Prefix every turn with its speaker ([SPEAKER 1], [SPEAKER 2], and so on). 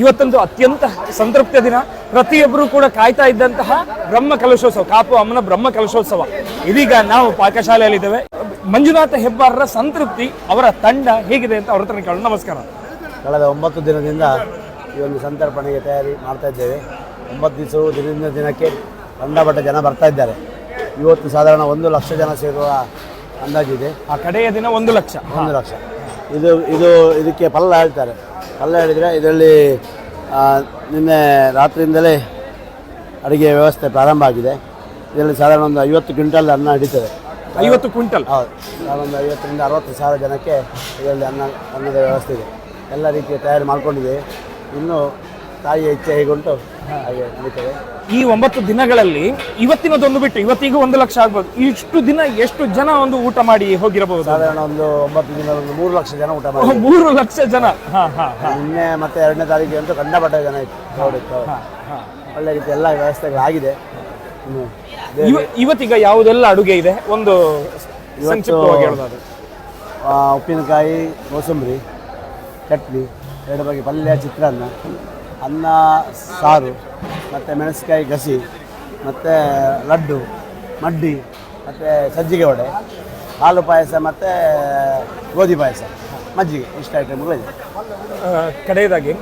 [SPEAKER 1] ಇವತ್ತೊಂದು ಅತ್ಯಂತ ಸಂತೃಪ್ತಿಯ ದಿನ. ಪ್ರತಿಯೊಬ್ಬರು ಕೂಡ ಕಾಯ್ತಾ ಇದ್ದಂತಹ ಬ್ರಹ್ಮ ಕಲಶೋತ್ಸವ, ಕಾಪು ಅಮ್ಮನ ಬ್ರಹ್ಮ ಕಲಶೋತ್ಸವ. ಇದೀಗ ನಾವು ಪಾಕಶಾಲೆಯಲ್ಲಿದ್ದೇವೆ. ಮಂಜುನಾಥ ಹೆಬ್ಬಾರರ ಸಂತೃಪ್ತಿ, ಅವರ ತಂಡ ಹೇಗಿದೆ ಅಂತ ಅವ್ರ ಹತ್ರ ಕೇಳೋಣ. ನಮಸ್ಕಾರ.
[SPEAKER 2] ಕಳೆದ 9 ದಿನದಿಂದ ಈ ಒಂದು ಸಂತರ್ಪಣೆಗೆ ತಯಾರಿ ಮಾಡ್ತಾ ಇದ್ದೇವೆ. 9 ದಿವಸವೂ ದಿನದಿಂದ ದಿನಕ್ಕೆ ಕಂಡಪಟ್ಟ ಜನ ಬರ್ತಾ ಇದ್ದಾರೆ. ಇವತ್ತು ಸಾಧಾರಣ 1 ಲಕ್ಷ ಜನ ಸೇರುವ ಅಂದಾಜಿದೆ.
[SPEAKER 1] ಆ ಕಡೆಯ ದಿನ 1 ಲಕ್ಷ.
[SPEAKER 2] ಇದಕ್ಕೆ ಪಲ್ಲ ಹೇಳ್ತಾರೆ. ಪಲ್ಲ ಹೇಳಿದರೆ ಇದರಲ್ಲಿ ನಿನ್ನೆ ರಾತ್ರಿಯಿಂದಲೇ ಅಡುಗೆ ವ್ಯವಸ್ಥೆ ಪ್ರಾರಂಭ ಆಗಿದೆ. ಇದರಲ್ಲಿ ಸಾಧಾರಣ ಒಂದು 50 ಕ್ವಿಂಟಲ್ ಅನ್ನ ಹಿಡಿತದೆ.
[SPEAKER 1] 50 ಕ್ವಿಂಟಲ್?
[SPEAKER 2] ಹೌದು, ಒಂದು 50ರಿಂದ 60 ಸಾವಿರ ಜನಕ್ಕೆ ಇದರಲ್ಲಿ ಅನ್ನದ ವ್ಯವಸ್ಥೆ ಇದೆ. ಎಲ್ಲ ರೀತಿಯ ತಯಾರಿ ಮಾಡಿಕೊಂಡಿದೆ. ಇನ್ನು ತಾಯಿಯ ಇಚ್ಛೆ ಹೇಗುಂಟು ಹಾಗೆ ನಡೀತದೆ.
[SPEAKER 1] ಈ 9 ದಿನಗಳಲ್ಲಿ ಇವತ್ತಿನದೊಂದು ಬಿಟ್ಟು ಇವತ್ತಿಗೂ 1 ಲಕ್ಷ ಆಗ್ಬೋದು. ಇಷ್ಟು ದಿನ ಎಷ್ಟು ಜನ ಒಂದು ಊಟ ಮಾಡಿ ಹೋಗಿರಬಹುದು?
[SPEAKER 2] ಸಾಧಾರಣ ಒಂದು 9 ದಿನ 3 ಲಕ್ಷ ಜನ ಊಟ ಮಾಡಿ.
[SPEAKER 1] 3 ಲಕ್ಷ ಜನ.
[SPEAKER 2] ನಿನ್ನೆ ಮತ್ತೆ 2ನೇ ತಾರೀಕಿಗೆ ಅಂತೂ ಕಂಡಪಟ್ಟ ಜನ ಇತ್ತು. ಒಳ್ಳೆ ರೀತಿ ಎಲ್ಲ ವ್ಯವಸ್ಥೆಗಳಾಗಿದೆ.
[SPEAKER 1] ಇವತ್ತೀಗ ಯಾವುದೆಲ್ಲ ಅಡುಗೆ ಇದೆ ಒಂದು ಸಂಕ್ಷಿಪ್ತವಾಗಿ ಹೇಳೋದಾದ್ರೆ?
[SPEAKER 2] ಉಪ್ಪಿನಕಾಯಿ, ಕೋಸಂಬರಿ, ಚಟ್ನಿ, 2 ಬಗೆ ಪಲ್ಯ, ಚಿತ್ರಾನ್ನ, ಅನ್ನ, ಸಾರು, ಮತ್ತು ಮೆಣಸಿನಕಾಯಿ ಗಸಿ, ಮತ್ತು ಲಡ್ಡು, ಮಡ್ಡಿ, ಮತ್ತು ಸಜ್ಜಿಗೆ ವಡೆ, ಹಾಲು ಪಾಯಸ ಮತ್ತು ಗೋಧಿ ಪಾಯಸ, ಮಜ್ಜಿಗೆ, ಇಷ್ಟು ಐಟಮ್ಗಳಿದೆ.
[SPEAKER 1] ಕಡೆಯದಾಗಿ